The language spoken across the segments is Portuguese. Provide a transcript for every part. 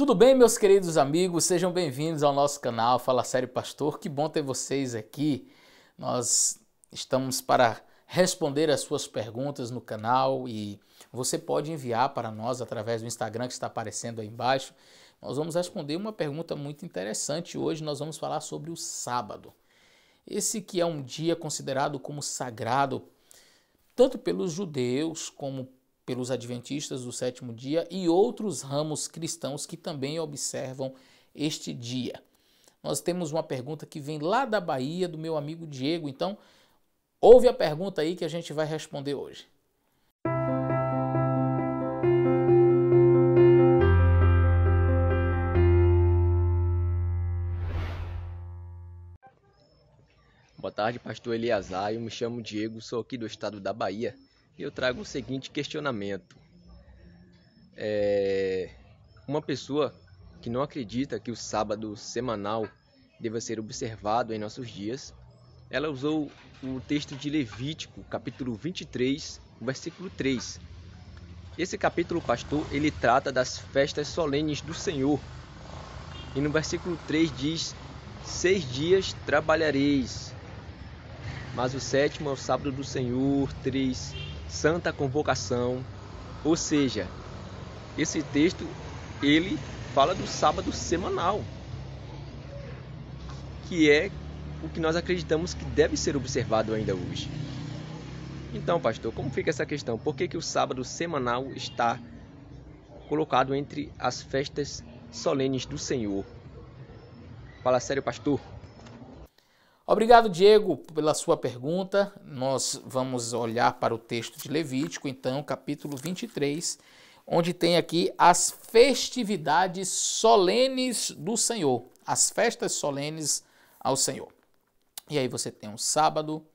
Tudo bem, meus queridos amigos? Sejam bem-vindos ao nosso canal Fala Sério Pastor. Que bom ter vocês aqui. Nós estamos para responder as suas perguntas no canal e você pode enviar para nós através do Instagram que está aparecendo aí embaixo. Nós vamos responder uma pergunta muito interessante. Hoje nós vamos falar sobre o sábado. Esse que é um dia considerado como sagrado, tanto pelos judeus como pelos adventistas do sétimo dia e outros ramos cristãos que também observam este dia. Nós temos uma pergunta que vem lá da Bahia, do meu amigo Diego. Então, ouve a pergunta aí que a gente vai responder hoje. Boa tarde, pastor Eliasar. Eu me chamo Diego, sou aqui do estado da Bahia e eu trago o seguinte questionamento. Uma pessoa que não acredita que o sábado semanal deva ser observado em nossos dias, ela usou o texto de Levítico, capítulo 23, versículo 3. Esse capítulo, pastor, ele trata das festas solenes do Senhor. E no versículo 3 diz: 6 dias trabalhareis, mas o sétimo é o sábado do Senhor, 3, santa convocação. Ou seja, esse texto, ele fala do sábado semanal, que é o que nós acreditamos que deve ser observado ainda hoje. Então, pastor, como fica essa questão? Por que o sábado semanal está colocado entre as festas solenes do Senhor? Fala sério, pastor. Obrigado, Diego, pela sua pergunta. Nós vamos olhar para o texto de Levítico, então, capítulo 23, onde tem aqui as festividades solenes do Senhor, as festas solenes ao Senhor. E aí você tem o sábado,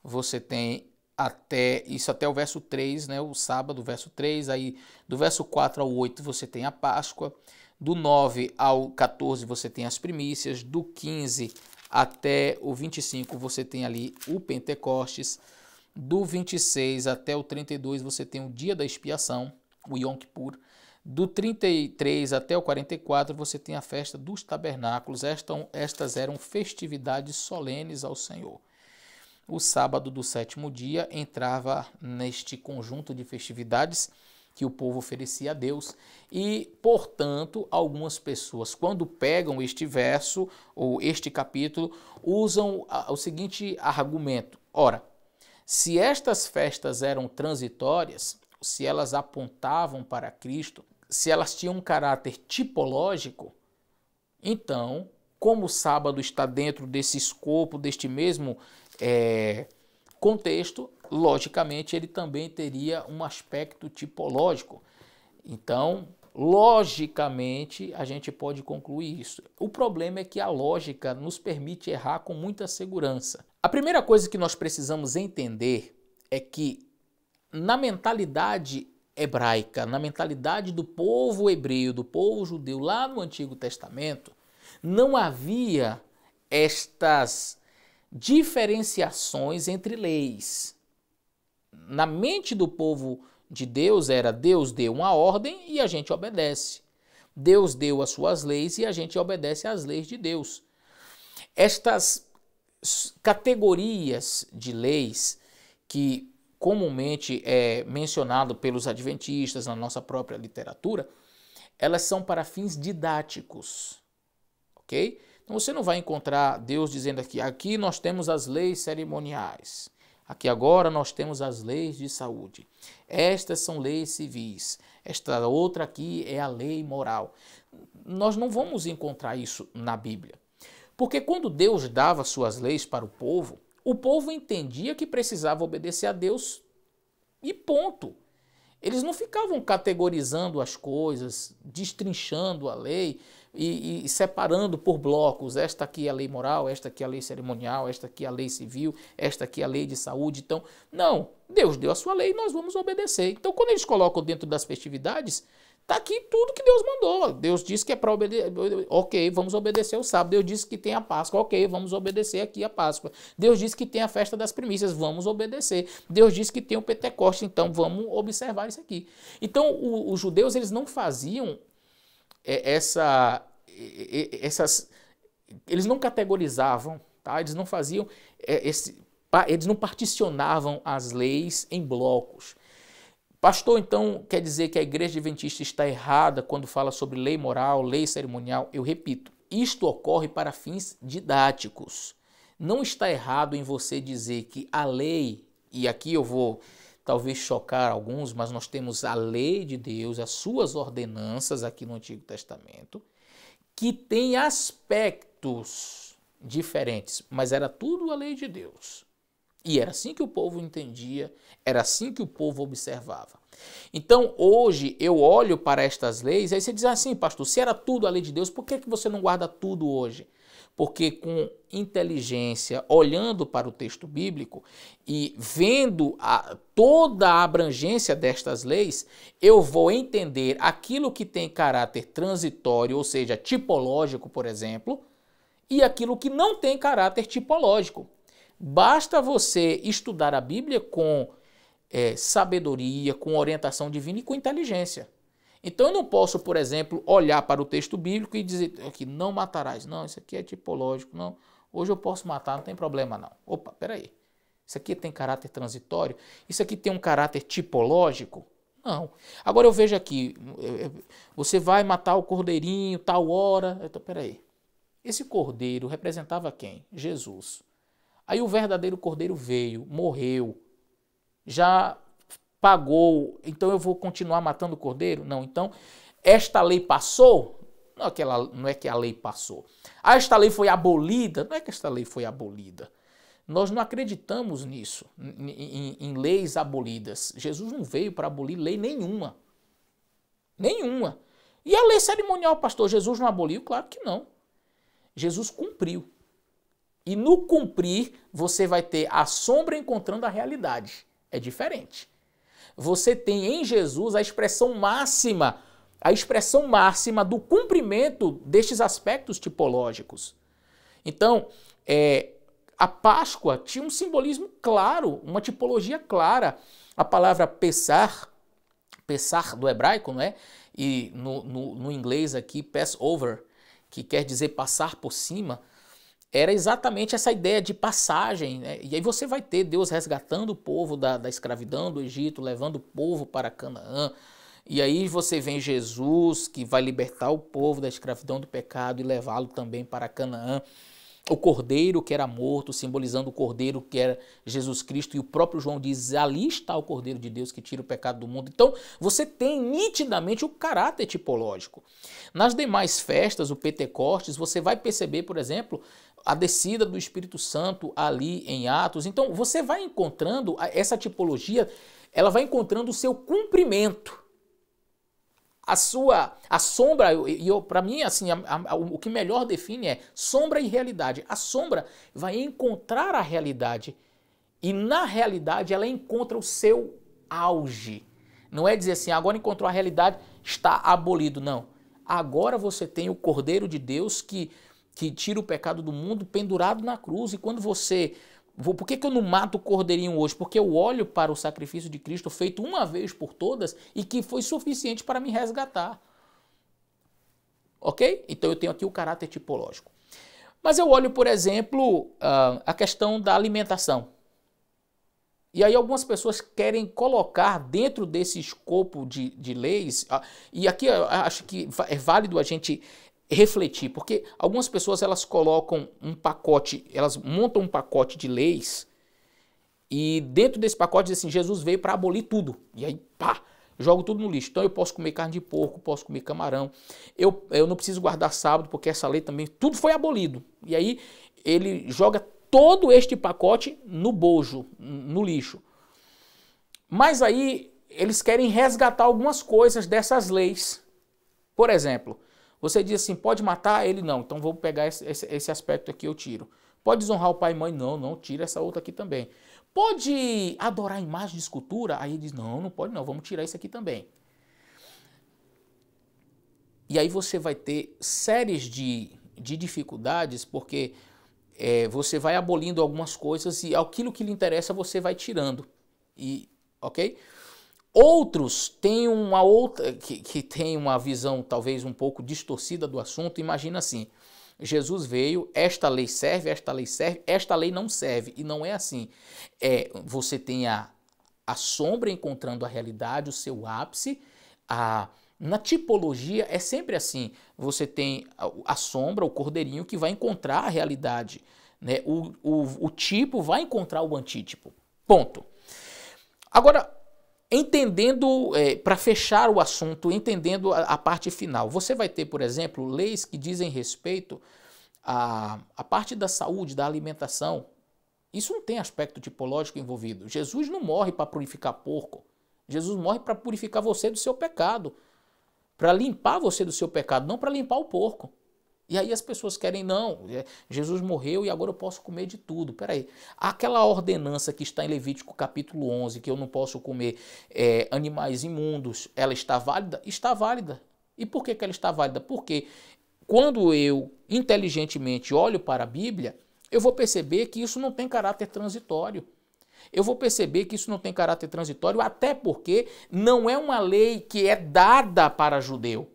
você tem até o verso 3, né? O sábado, verso 3, aí do verso 4 ao 8 você tem a Páscoa, do 9 ao 14 você tem as primícias, do 15 até o 25 você tem ali o Pentecostes, do 26 até o 32 você tem o dia da expiação, o Yom Kippur, do 33 até o 44 você tem a festa dos tabernáculos. Estas eram festividades solenes ao Senhor. O sábado do sétimo dia entrava neste conjunto de festividades que o povo oferecia a Deus e, portanto, algumas pessoas, quando pegam este verso ou este capítulo, usam o seguinte argumento: ora, se estas festas eram transitórias, se elas apontavam para Cristo, se elas tinham um caráter tipológico, então, como o sábado está dentro desse escopo, deste mesmo contexto, logicamente ele também teria um aspecto tipológico. Então, logicamente, a gente pode concluir isso. O problema é que a lógica nos permite errar com muita segurança. A primeira coisa que nós precisamos entender é que na mentalidade hebraica, na mentalidade do povo hebreu, do povo judeu lá no Antigo Testamento, não havia estas diferenciações entre leis. Na mente do povo de Deus era: Deus deu uma ordem e a gente obedece. Deus deu as suas leis e a gente obedece às leis de Deus. Estas categorias de leis que comumente é mencionado pelos adventistas na nossa própria literatura, elas são para fins didáticos, ok? Então você não vai encontrar Deus dizendo aqui nós temos as leis cerimoniais, aqui agora nós temos as leis de saúde, estas são leis civis, esta outra aqui é a lei moral. Nós não vamos encontrar isso na Bíblia, porque quando Deus dava suas leis para o povo entendia que precisava obedecer a Deus e ponto. Eles não ficavam categorizando as coisas, destrinchando a lei e separando por blocos. Esta aqui é a lei moral, esta aqui é a lei cerimonial, esta aqui é a lei civil, esta aqui é a lei de saúde. Então, não, Deus deu a sua lei e nós vamos obedecer. Então, quando eles colocam dentro das festividades, está aqui tudo que Deus mandou. Deus disse que é para obedecer, ok, vamos obedecer o sábado. Deus disse que tem a Páscoa, ok, vamos obedecer aqui a Páscoa. Deus disse que tem a festa das primícias, vamos obedecer. Deus disse que tem o Pentecostes, então vamos observar isso aqui. Então, os judeus eles não faziam eles não categorizavam, tá? Eles não faziam eles não particionavam as leis em blocos. Pastor, então quer dizer que a Igreja Adventista está errada quando fala sobre lei moral, lei cerimonial? Eu repito, isto ocorre para fins didáticos. Não está errado em você dizer que a lei, e aqui eu vou talvez chocar alguns, mas nós temos a lei de Deus, as suas ordenanças aqui no Antigo Testamento, que tem aspectos diferentes, mas era tudo a lei de Deus. E era assim que o povo entendia, era assim que o povo observava. Então, hoje, eu olho para estas leis, aí você diz assim, pastor, se era tudo a lei de Deus, por que você não guarda tudo hoje? Porque com inteligência, olhando para o texto bíblico e vendo toda a abrangência destas leis, eu vou entender aquilo que tem caráter transitório, ou seja, tipológico, por exemplo, e aquilo que não tem caráter tipológico. Basta você estudar a Bíblia com sabedoria, com orientação divina e com inteligência. Então eu não posso, por exemplo, olhar para o texto bíblico e dizer que não matarás. Não, isso aqui é tipológico. Não, hoje eu posso matar, não tem problema não. Opa, peraí. Isso aqui tem caráter transitório? Isso aqui tem um caráter tipológico? Não. Agora eu vejo aqui, você vai matar o cordeirinho tal hora. Então, peraí. Esse cordeiro representava quem? Jesus. Aí o verdadeiro cordeiro veio, morreu, já pagou, então eu vou continuar matando o cordeiro? Não, então esta lei passou? Não é que a lei passou. Esta lei foi abolida? Não é que esta lei foi abolida. Nós não acreditamos nisso, em leis abolidas. Jesus não veio para abolir lei nenhuma. Nenhuma. E a lei cerimonial, pastor, Jesus não aboliu? Claro que não. Jesus cumpriu. E no cumprir, você vai ter a sombra encontrando a realidade. É diferente. Você tem em Jesus a expressão máxima do cumprimento destes aspectos tipológicos. Então, a Páscoa tinha um simbolismo claro, uma tipologia clara. A palavra pesar do hebraico, não é? E no inglês aqui, Passover, que quer dizer passar por cima, era exatamente essa ideia de passagem, né? E aí você vai ter Deus resgatando o povo da escravidão do Egito, levando o povo para Canaã. E aí você vem Jesus, que vai libertar o povo da escravidão do pecado e levá-lo também para Canaã. O cordeiro que era morto, simbolizando o cordeiro que era Jesus Cristo. E o próprio João diz, ali está o cordeiro de Deus que tira o pecado do mundo. Então você tem nitidamente o caráter tipológico. Nas demais festas, o Pentecostes, você vai perceber, por exemplo, a descida do Espírito Santo ali em Atos. Então você vai encontrando essa tipologia, ela vai encontrando o seu cumprimento. A sombra, para mim, assim, o que melhor define é sombra e realidade. A sombra vai encontrar a realidade e na realidade ela encontra o seu auge. Não é dizer assim, agora encontrou a realidade, está abolido. Não. Agora você tem o Cordeiro de Deus que tira o pecado do mundo pendurado na cruz. E quando você... Por que eu não mato o cordeirinho hoje? Porque eu olho para o sacrifício de Cristo feito uma vez por todas e que foi suficiente para me resgatar. Ok? Então eu tenho aqui o caráter tipológico. Mas eu olho, por exemplo, a questão da alimentação. E aí algumas pessoas querem colocar dentro desse escopo de leis, e aqui eu acho que é válido a gente refletir, porque algumas pessoas elas colocam um pacote, elas montam um pacote de leis e dentro desse pacote diz assim, Jesus veio para abolir tudo. E aí, pá, jogo tudo no lixo. Então eu posso comer carne de porco, posso comer camarão, eu não preciso guardar sábado porque essa lei também, tudo foi abolido. E aí ele joga todo este pacote no bojo, no lixo. Mas aí eles querem resgatar algumas coisas dessas leis. Por exemplo, você diz assim, pode matar? Ele não, então vou pegar esse aspecto aqui, eu tiro. Pode desonrar o pai e mãe? Não, tira essa outra aqui também. Pode adorar imagem de escultura? Aí ele diz, não pode não, vamos tirar isso aqui também. E aí você vai ter séries de dificuldades, porque você vai abolindo algumas coisas e aquilo que lhe interessa você vai tirando. Ok? Outros têm uma outra, que tem uma visão talvez um pouco distorcida do assunto. Imagina assim, Jesus veio, esta lei serve, esta lei não serve. E não é assim. Você tem a sombra encontrando a realidade, o seu ápice. Na tipologia é sempre assim. Você tem a sombra, o cordeirinho, que vai encontrar a realidade, né? O tipo vai encontrar o antítipo. Ponto. Agora, entendendo, para fechar o assunto, entendendo a parte final, você vai ter, por exemplo, leis que dizem respeito à parte da saúde, da alimentação. Isso não tem aspecto tipológico envolvido. Jesus não morre para purificar porco. Jesus morre para purificar você do seu pecado, para limpar você do seu pecado, não para limpar o porco. E aí as pessoas querem, não, Jesus morreu e agora eu posso comer de tudo. Peraí, aquela ordenança que está em Levítico capítulo 11, que eu não posso comer animais imundos, ela está válida? Está válida. E por que ela está válida? Porque quando eu inteligentemente olho para a Bíblia, eu vou perceber que isso não tem caráter transitório. Eu vou perceber que isso não tem caráter transitório, até porque não é uma lei que é dada para judeu.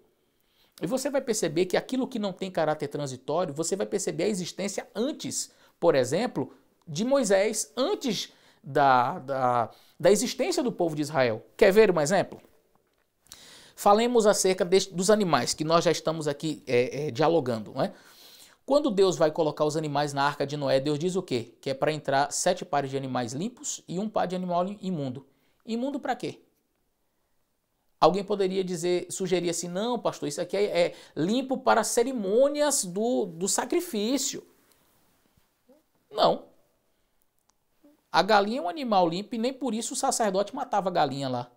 E você vai perceber que aquilo que não tem caráter transitório, você vai perceber a existência antes, por exemplo, de Moisés, antes da existência do povo de Israel. Quer ver um exemplo? Falemos acerca dos animais, que nós já estamos aqui dialogando, não é? Quando Deus vai colocar os animais na arca de Noé, Deus diz o quê? Que é para entrar 7 pares de animais limpos e 1 par de animal imundo. Imundo para quê? Alguém poderia sugerir assim, não, pastor, isso aqui é limpo para cerimônias do sacrifício. Não. A galinha é um animal limpo e nem por isso o sacerdote matava a galinha lá.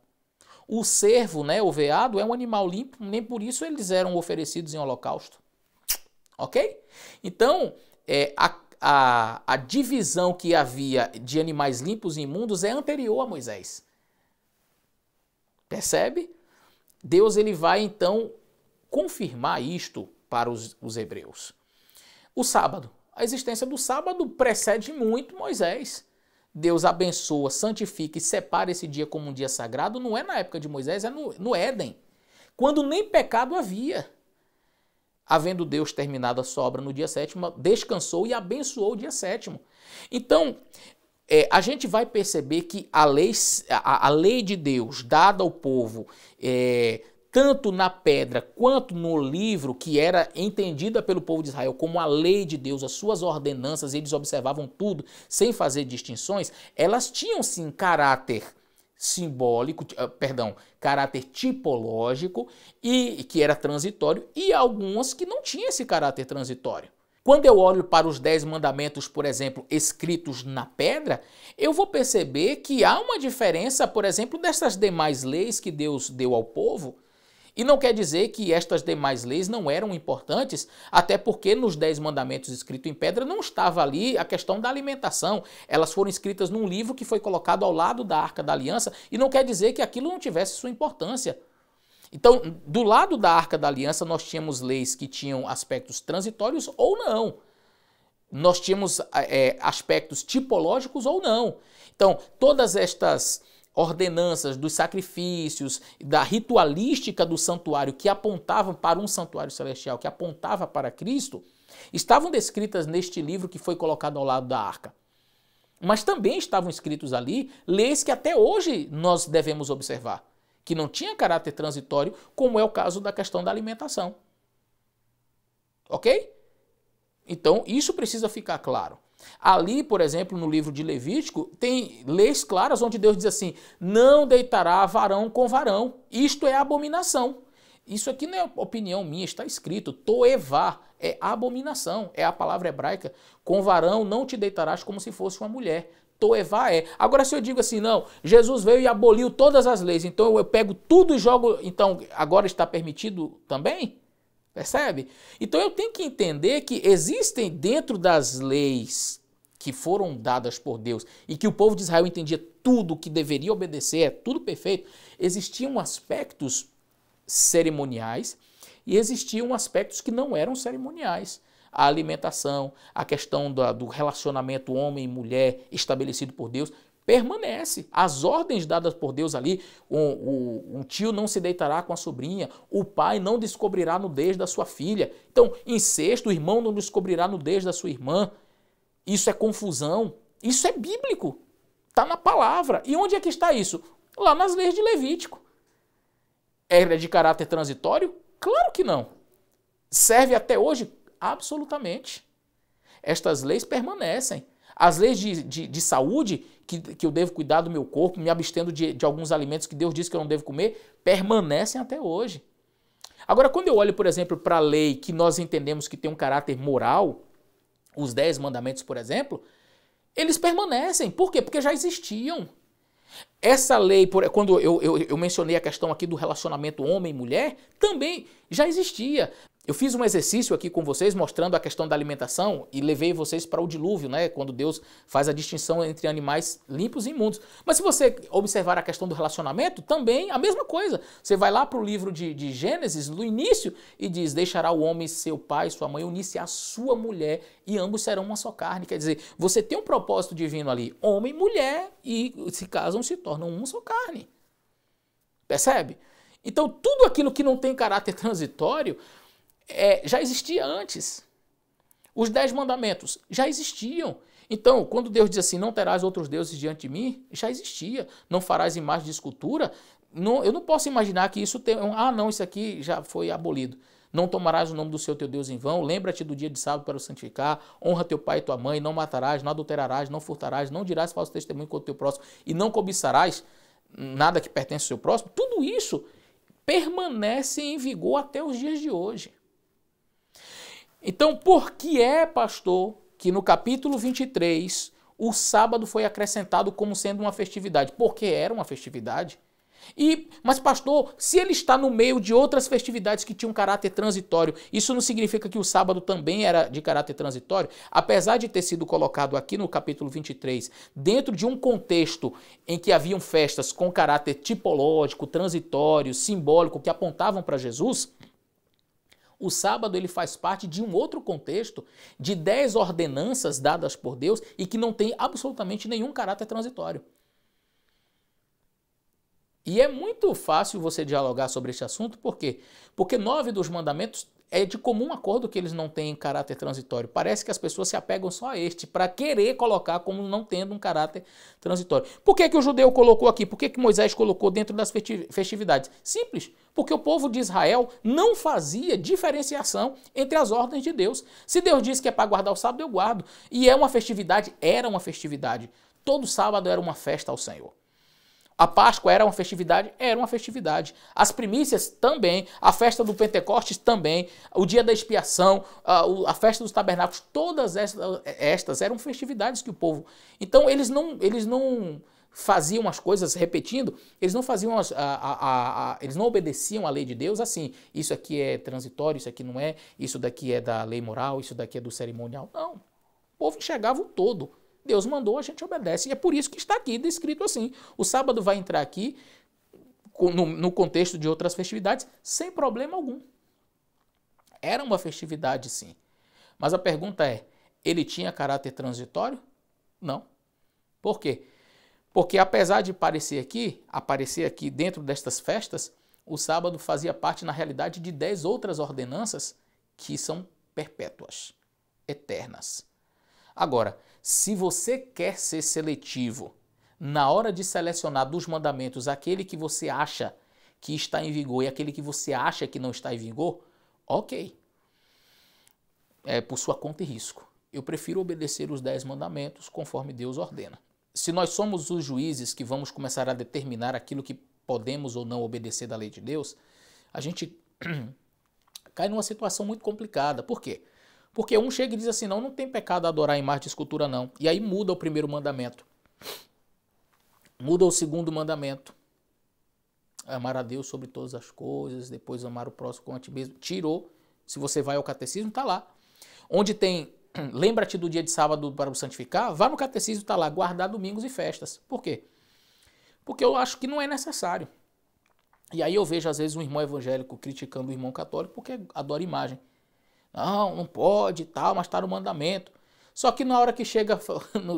O cervo, né, o veado, é um animal limpo, nem por isso eles eram oferecidos em holocausto. Ok? Então, a divisão que havia de animais limpos e imundos é anterior a Moisés. Percebe? Deus ele vai então confirmar isto para os hebreus. O sábado. A existência do sábado precede muito Moisés. Deus abençoa, santifica e separa esse dia como um dia sagrado. Não é na época de Moisés, é no Éden. Quando nem pecado havia. Havendo Deus terminado a sua obra no dia 7º, descansou e abençoou o dia 7º. Então, a gente vai perceber que a lei de Deus dada ao povo, tanto na pedra quanto no livro, que era entendida pelo povo de Israel como a lei de Deus, as suas ordenanças, eles observavam tudo sem fazer distinções, elas tinham sim caráter simbólico, caráter tipológico, e que era transitório, e algumas que não tinham esse caráter transitório. Quando eu olho para os 10 mandamentos, por exemplo, escritos na pedra, eu vou perceber que há uma diferença, por exemplo, dessas demais leis que Deus deu ao povo. E não quer dizer que estas demais leis não eram importantes, até porque nos 10 mandamentos escritos em pedra não estava ali a questão da alimentação. Elas foram escritas num livro que foi colocado ao lado da Arca da Aliança, e não quer dizer que aquilo não tivesse sua importância. Então, do lado da Arca da Aliança, nós tínhamos leis que tinham aspectos transitórios ou não. Nós tínhamos aspectos tipológicos ou não. Então, todas estas ordenanças dos sacrifícios, da ritualística do santuário, que apontavam para um santuário celestial, que apontava para Cristo, estavam descritas neste livro que foi colocado ao lado da arca. Mas também estavam escritos ali leis que até hoje nós devemos observar, que não tinha caráter transitório, como é o caso da questão da alimentação. Ok? Então, isso precisa ficar claro. Ali, por exemplo, no livro de Levítico, tem leis claras onde Deus diz assim, não deitará varão com varão. Isto é abominação. Isso aqui não é opinião minha, está escrito. Toevá é abominação, é a palavra hebraica. Com varão não te deitarás como se fosse uma mulher. Toevá é. Agora, se eu digo assim, não, Jesus veio e aboliu todas as leis, então eu pego tudo e jogo, então agora está permitido também? Percebe? Então eu tenho que entender que existem dentro das leis que foram dadas por Deus e que o povo de Israel entendia tudo que deveria obedecer, é tudo perfeito, existiam aspectos cerimoniais e existiam aspectos que não eram cerimoniais. A alimentação, a questão do relacionamento homem e mulher estabelecido por Deus, permanece. As ordens dadas por Deus ali, um tio não se deitará com a sobrinha, o pai não descobrirá a nudez da sua filha. Então, incesto, o irmão não descobrirá a nudez da sua irmã. Isso é confusão. Isso é bíblico. Está na palavra. E onde é que está isso? Lá nas leis de Levítico. É de caráter transitório? Claro que não. Serve até hoje? Absolutamente. Estas leis permanecem. As leis de saúde, que eu devo cuidar do meu corpo, me abstendo de alguns alimentos que Deus disse que eu não devo comer, permanecem até hoje. Agora, quando eu olho, por exemplo, para a lei que nós entendemos que tem um caráter moral, os 10 mandamentos, por exemplo, eles permanecem. Por quê? Porque já existiam. Essa lei, quando eu mencionei a questão aqui do relacionamento homem e mulher, também já existia. Eu fiz um exercício aqui com vocês mostrando a questão da alimentação e levei vocês para o dilúvio, né? Quando Deus faz a distinção entre animais limpos e imundos. Mas se você observar a questão do relacionamento, também a mesma coisa. Você vai lá para o livro de Gênesis, no início, e diz, deixará o homem seu pai e sua mãe, unir-se à sua mulher e ambos serão uma só carne. Quer dizer, você tem um propósito divino ali, homem e mulher, e se casam, se tornam uma só carne. Percebe? Então, tudo aquilo que não tem caráter transitório, já existia antes. Os 10 mandamentos já existiam. Então, quando Deus diz assim, não terás outros deuses diante de mim, já existia. Não farás imagem de escultura. Eu não posso imaginar que isso tem... não, isso aqui já foi abolido. Não tomarás o nome do Senhor teu Deus em vão. Lembra-te do dia de sábado para o santificar. Honra teu pai e tua mãe. Não matarás, não adulterarás, não furtarás, não dirás falso testemunho contra o teu próximo e não cobiçarás nada que pertence ao seu próximo. Tudo isso permanece em vigor até os dias de hoje. Então, por que pastor, que no capítulo 23 o sábado foi acrescentado como sendo uma festividade? Porque era uma festividade. Mas, pastor, se ele está no meio de outras festividades que tinham caráter transitório, isso não significa que o sábado também era de caráter transitório? Apesar de ter sido colocado aqui no capítulo 23, dentro de um contexto em que haviam festas com caráter tipológico, transitório, simbólico, que apontavam para Jesus, o sábado ele faz parte de um outro contexto de 10 ordenanças dadas por Deus e que não tem absolutamente nenhum caráter transitório. E é muito fácil você dialogar sobre esse assunto, por quê? Porque 9 dos mandamentos é de comum acordo que eles não têm caráter transitório. Parece que as pessoas se apegam só a este, para querer colocar como não tendo um caráter transitório. Por que o judeu colocou aqui? Por que Moisés colocou dentro das festividades? Simples, porque o povo de Israel não fazia diferenciação entre as ordens de Deus. Se Deus disse que é para guardar o sábado, eu guardo. E é uma festividade, era uma festividade. Todo sábado era uma festa ao Senhor. A Páscoa era uma festividade? Era uma festividade. As primícias também, a festa do Pentecostes também, o dia da expiação, a festa dos tabernáculos, todas estas eram festividades que o povo... Então eles não faziam as coisas repetindo, eles não faziam eles não obedeciam à lei de Deus assim, isso aqui é transitório, isso aqui não é, isso daqui é da lei moral, isso daqui é do cerimonial. Não. O povo enxergava o todo. Deus mandou, a gente obedece. E é por isso que está aqui descrito assim. O sábado vai entrar aqui no contexto de outras festividades sem problema algum. Era uma festividade, sim. Mas a pergunta é, ele tinha caráter transitório? Não. Por quê? Porque apesar de aparecer aqui dentro destas festas, o sábado fazia parte, na realidade, de 10 outras ordenanças que são perpétuas, eternas. Agora, se você quer ser seletivo na hora de selecionar dos mandamentos aquele que você acha que está em vigor e aquele que você acha que não está em vigor, ok. É por sua conta e risco. Eu prefiro obedecer os 10 mandamentos conforme Deus ordena. Se nós somos os juízes que vamos começar a determinar aquilo que podemos ou não obedecer da lei de Deus, a gente cai numa situação muito complicada. Por quê? Porque um chega e diz assim, não tem pecado adorar imagem de escultura não. E aí muda o primeiro mandamento. Muda o segundo mandamento. Amar a Deus sobre todas as coisas, depois amar o próximo como a ti mesmo. Tirou. Se você vai ao catecismo, está lá. Onde tem, lembra-te do dia de sábado para o santificar, vá no catecismo, está lá, guardar domingos e festas. Por quê? Porque eu acho que não é necessário. E aí eu vejo às vezes um irmão evangélico criticando o irmão católico porque adora imagem. Não pode e tal, mas está no mandamento. Só que na hora que chega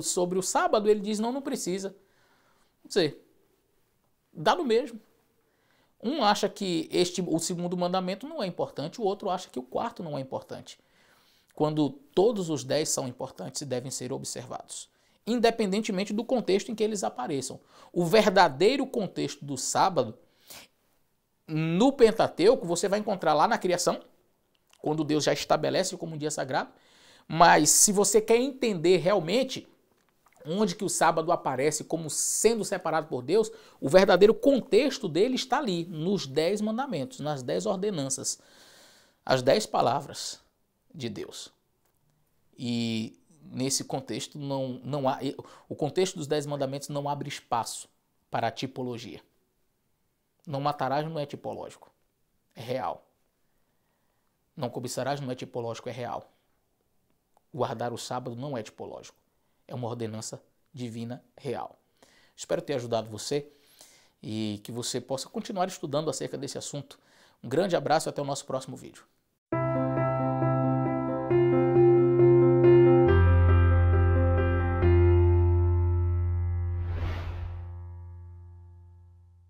sobre o sábado, ele diz, não precisa. Quer dizer, dá no mesmo. Um acha que o segundo mandamento não é importante, o outro acha que o quarto não é importante. Quando todos os 10 são importantes e devem ser observados, independentemente do contexto em que eles apareçam. O verdadeiro contexto do sábado, no Pentateuco, você vai encontrar lá na criação, quando Deus já estabelece como um dia sagrado, mas se você quer entender realmente onde que o sábado aparece como sendo separado por Deus, o verdadeiro contexto dele está ali, nos 10 mandamentos, nas 10 ordenanças, as 10 palavras de Deus. E nesse contexto o contexto dos 10 mandamentos não abre espaço para a tipologia. Não matarás não é tipológico, é real. Não cobiçarás não é tipológico, é real. Guardar o sábado não é tipológico, é uma ordenança divina real. Espero ter ajudado você e que você possa continuar estudando acerca desse assunto. Um grande abraço e até o nosso próximo vídeo.